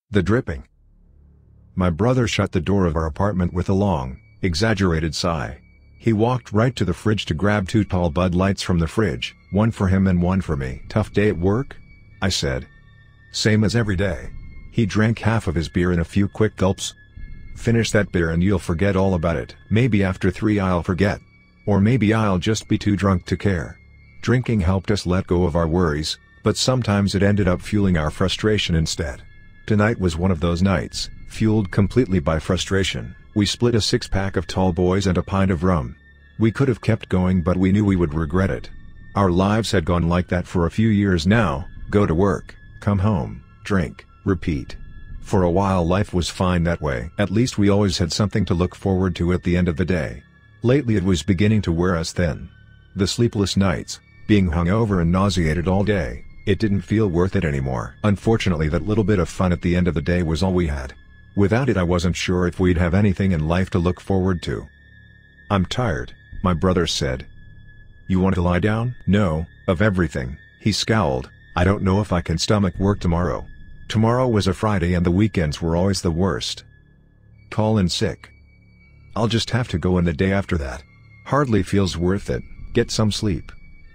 The dripping. My brother shut the door of our apartment with a long, exaggerated sigh. He walked right to the fridge to grab 2 tall Bud Lights from the fridge, one for him and one for me. "Tough day at work?" I said. "Same as every day." He drank half of his beer in a few quick gulps. "Finish that beer and you'll forget all about it. Maybe after 3 I'll forget. Or maybe I'll just be too drunk to care." Drinking helped us let go of our worries, but sometimes it ended up fueling our frustration instead. Tonight was one of those nights, fueled completely by frustration. We split a 6-pack of Tall Boys and a pint of rum. We could have kept going, but we knew we would regret it. Our lives had gone like that for a few years now: go to work, come home, drink, repeat. For a while life was fine that way. At least we always had something to look forward to at the end of the day. Lately it was beginning to wear us thin. The sleepless nights, being hungover and nauseated all day, it didn't feel worth it anymore. Unfortunately, that little bit of fun at the end of the day was all we had. Without it I wasn't sure if we'd have anything in life to look forward to. "I'm tired," my brother said. "You want to lie down?" "No, of everything," he scowled. "I don't know if I can stomach work tomorrow." Tomorrow was a Friday and the weekends were always the worst. "Call in sick." "I'll just have to go in the day after that. Hardly feels worth it. Get some sleep.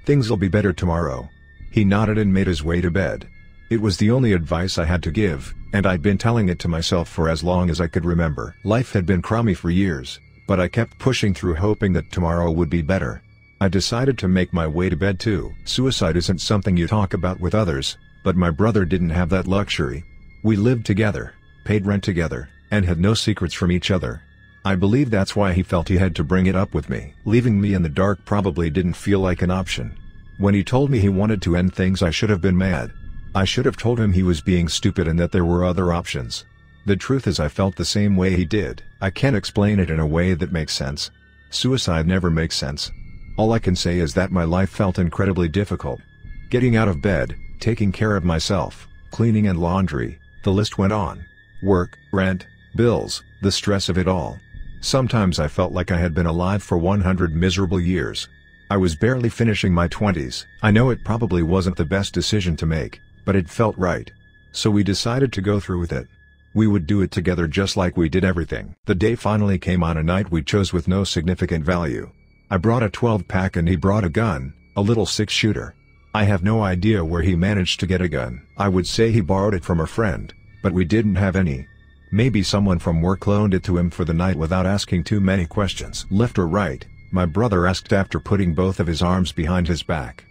Things'll be better tomorrow." He nodded and made his way to bed. It was the only advice I had to give, and I'd been telling it to myself for as long as I could remember. Life had been crummy for years, but I kept pushing through, hoping that tomorrow would be better. I decided to make my way to bed too. Suicide isn't something you talk about with others, but my brother didn't have that luxury. We lived together, paid rent together, and had no secrets from each other. I believe that's why he felt he had to bring it up with me. Leaving me in the dark probably didn't feel like an option. When he told me he wanted to end things, I should have been mad. I should have told him he was being stupid and that there were other options. The truth is I felt the same way he did. I can't explain it in a way that makes sense. Suicide never makes sense. All I can say is that my life felt incredibly difficult. Getting out of bed, taking care of myself, cleaning and laundry, the list went on. Work, rent, bills, the stress of it all. Sometimes I felt like I had been alive for 100 miserable years. I was barely finishing my 20s. I know it probably wasn't the best decision to make, but it felt right. So we decided to go through with it. We would do it together just like we did everything. The day finally came on a night we chose with no significant value. I brought a 12-pack and he brought a gun, a little 6-shooter. I have no idea where he managed to get a gun. I would say he borrowed it from a friend, but we didn't have any. Maybe someone from work loaned it to him for the night without asking too many questions. "Left or right?" my brother asked after putting both of his arms behind his back.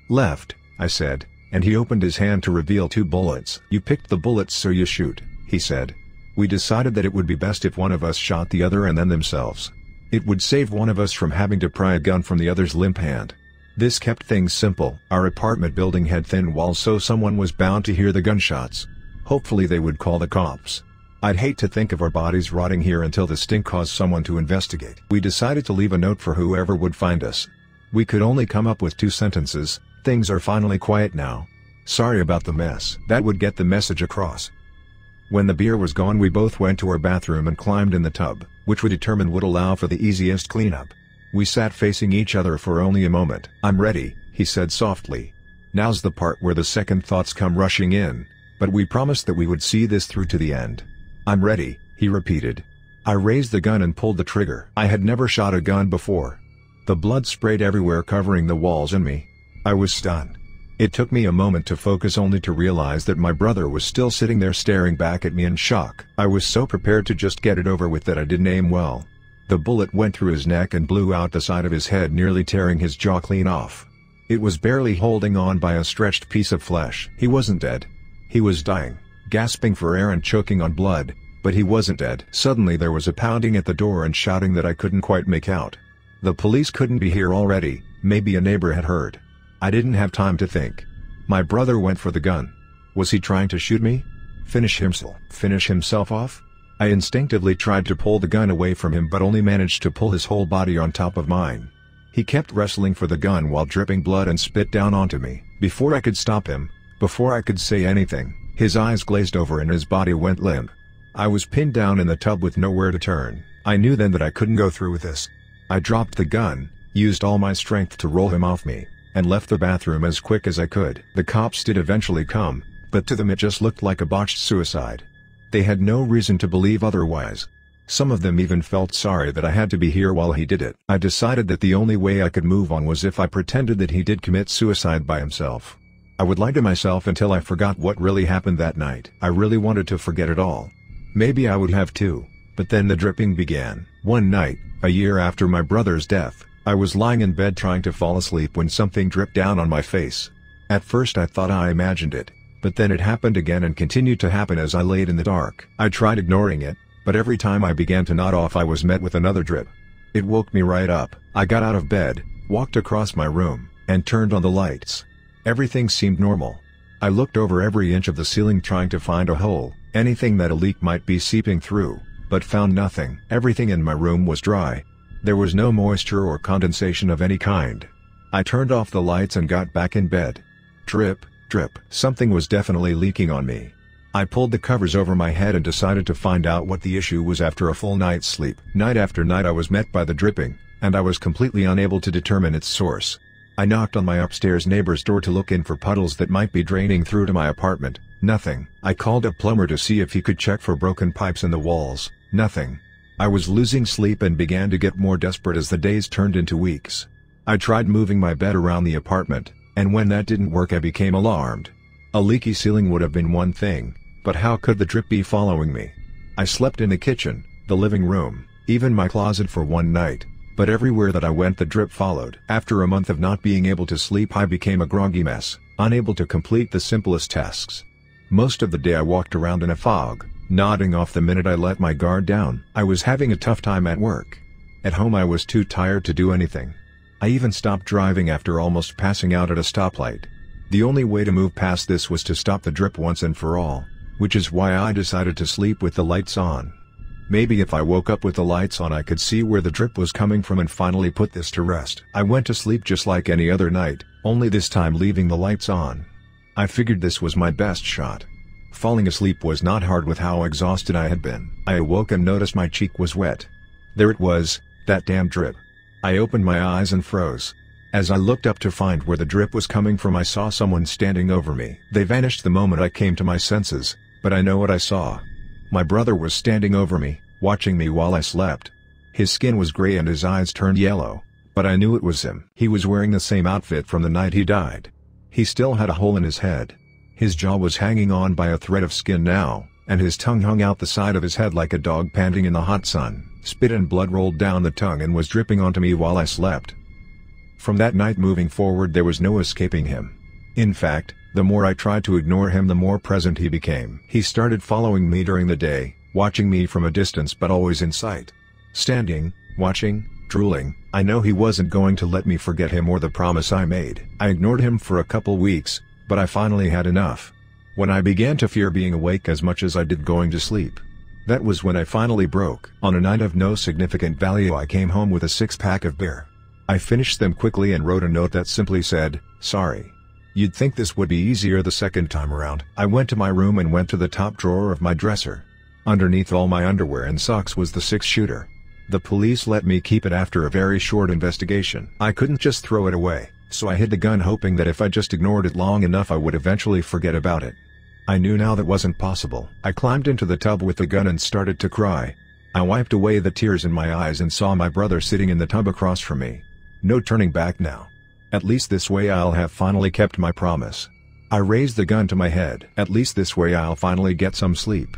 "Left," I said, and he opened his hand to reveal 2 bullets. "You picked the bullets so you shoot," he said. "We decided that it would be best if one of us shot the other and then themselves. It would save one of us from having to pry a gun from the other's limp hand." This kept things simple. Our apartment building had thin walls, so someone was bound to hear the gunshots. Hopefully they would call the cops. I'd hate to think of our bodies rotting here until the stink caused someone to investigate. We decided to leave a note for whoever would find us. We could only come up with 2 sentences. "Things are finally quiet now. Sorry about the mess." That would get the message across. When the beer was gone, we both went to our bathroom and climbed in the tub, which we determined would allow for the easiest cleanup. We sat facing each other for only a moment. "I'm ready," he said softly. "Now's the part where the second thoughts come rushing in, but we promised that we would see this through to the end." "I'm ready," he repeated. I raised the gun and pulled the trigger. I had never shot a gun before. The blood sprayed everywhere, covering the walls and me. I was stunned. It took me a moment to focus, only to realize that my brother was still sitting there staring back at me in shock. I was so prepared to just get it over with that I didn't aim well. The bullet went through his neck and blew out the side of his head, nearly tearing his jaw clean off. It was barely holding on by a stretched piece of flesh. He wasn't dead. He was dying, gasping for air and choking on blood, but he wasn't dead. Suddenly there was a pounding at the door and shouting that I couldn't quite make out. The police couldn't be here already. Maybe a neighbor had heard. I didn't have time to think. My brother went for the gun. Was he trying to shoot me? Finish himself off? I instinctively tried to pull the gun away from him, but only managed to pull his whole body on top of mine. He kept wrestling for the gun while dripping blood and spit down onto me. Before I could stop him, before I could say anything, his eyes glazed over and his body went limp. I was pinned down in the tub with nowhere to turn. I knew then that I couldn't go through with this. I dropped the gun, used all my strength to roll him off me, and left the bathroom as quick as I could. The cops did eventually come, but to them it just looked like a botched suicide. They had no reason to believe otherwise. Some of them even felt sorry that I had to be here while he did it. I decided that the only way I could move on was if I pretended that he did commit suicide by himself. I would lie to myself until I forgot what really happened that night. I really wanted to forget it all. Maybe I would have too, but then the dripping began. One night, a year after my brother's death, I was lying in bed trying to fall asleep when something dripped down on my face. At first I thought I imagined it, but then it happened again and continued to happen as I laid in the dark. I tried ignoring it, but every time I began to nod off I was met with another drip. It woke me right up. I got out of bed, walked across my room, and turned on the lights. Everything seemed normal. I looked over every inch of the ceiling trying to find a hole, anything that a leak might be seeping through, but found nothing. Everything in my room was dry. There was no moisture or condensation of any kind. I turned off the lights and got back in bed. Drip, drip. Something was definitely leaking on me. I pulled the covers over my head and decided to find out what the issue was after a full night's sleep. Night after night I was met by the dripping, and I was completely unable to determine its source. I knocked on my upstairs neighbor's door to look in for puddles that might be draining through to my apartment. Nothing. I called a plumber to see if he could check for broken pipes in the walls. Nothing. I was losing sleep and began to get more desperate as the days turned into weeks. I tried moving my bed around the apartment, and when that didn't work I became alarmed. A leaky ceiling would have been one thing, but how could the drip be following me? I slept in the kitchen, the living room, even my closet for one night, but everywhere that I went the drip followed. After a month of not being able to sleep I became a groggy mess, unable to complete the simplest tasks. Most of the day I walked around in a fog, nodding off the minute I let my guard down. I was having a tough time at work. At home I was too tired to do anything. I even stopped driving after almost passing out at a stoplight. The only way to move past this was to stop the drip once and for all, which is why I decided to sleep with the lights on. Maybe if I woke up with the lights on I could see where the drip was coming from and finally put this to rest. I went to sleep just like any other night, only this time leaving the lights on. I figured this was my best shot. Falling asleep was not hard with how exhausted I had been. I awoke and noticed my cheek was wet. There it was, that damn drip. I opened my eyes and froze. As I looked up to find where the drip was coming from I saw someone standing over me. They vanished the moment I came to my senses, but I know what I saw. My brother was standing over me, watching me while I slept. His skin was gray and his eyes turned yellow, but I knew it was him. He was wearing the same outfit from the night he died. He still had a hole in his head. His jaw was hanging on by a thread of skin now, and his tongue hung out the side of his head like a dog panting in the hot sun. Spit and blood rolled down the tongue and was dripping onto me while I slept. From that night moving forward there was no escaping him. In fact, the more I tried to ignore him the more present he became. He started following me during the day, watching me from a distance but always in sight. Standing, watching, drooling. I know he wasn't going to let me forget him or the promise I made. I ignored him for a couple weeks, but I finally had enough. When I began to fear being awake as much as I did going to sleep. That was when I finally broke. On a night of no significant value I came home with a 6-pack of beer. I finished them quickly and wrote a note that simply said, "Sorry." You'd think this would be easier the second time around. I went to my room and went to the top drawer of my dresser. Underneath all my underwear and socks was the 6-shooter. The police let me keep it after a very short investigation. I couldn't just throw it away, so I hid the gun hoping that if I just ignored it long enough I would eventually forget about it. I knew now that wasn't possible. I climbed into the tub with the gun and started to cry. I wiped away the tears in my eyes and saw my brother sitting in the tub across from me. No turning back now. At least this way I'll have finally kept my promise. I raised the gun to my head. At least this way I'll finally get some sleep.